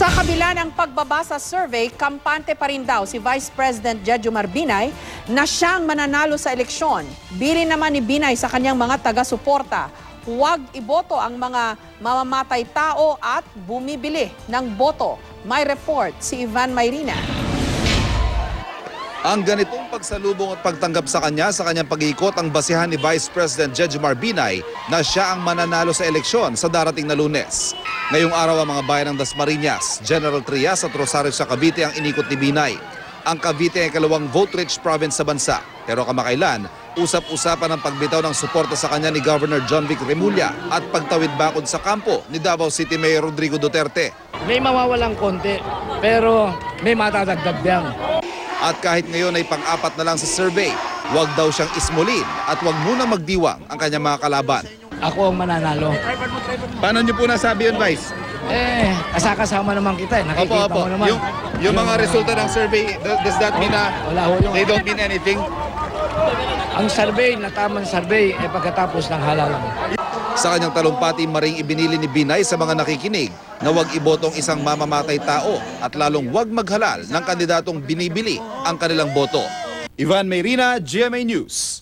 Sa kabila ng pagbaba sa survey, kampante pa rin daw si Vice President Jejomar Binay na siyang mananalo sa eleksyon. Bilin naman ni Binay sa kanyang mga taga-suporta, huwag iboto ang mga mamamatay tao at bumibili ng boto. May report si Ivan Mayrina. Ang ganitong pagsalubong at pagtanggap sa kanyang pag-iikot ang basihan ni Vice President Jejomar Binay na siya ang mananalo sa eleksyon sa darating na Lunes. Ngayong araw ang mga bayan ng Dasmariñas, General Trias at Rosario sa Cavite ang inikot ni Binay. Ang Cavite ay kalawang vote-rich province sa bansa. Pero kamakailan, usap-usapan ang pagbitaw ng suporta sa kanya ni Governor John Vic Remulla at pagtawid bakod sa kampo ni Davao City Mayor Rodrigo Duterte. May mawawalang konti, pero may matadagdag din. At kahit ngayon ay pang-apat na lang sa survey, huwag daw siyang ismulin at huwag muna magdiwang ang kanyang mga kalaban. Ako ang mananalo. Paano niyo po nasabi yun, Vice? Kasama naman kita. Nakikita mo naman. Yung mga resulta ng survey, does that mean na they don't mean anything? Ang survey, na tamang survey, pagkatapos ng halalan. Sa kanyang talumpati, maring ibinili ni Binay sa mga nakikinig na huwag ibotong isang mamamatay tao at lalong huwag maghalal ng kandidatong binibili ang kanilang boto. Ivan Mayrina, GMA News.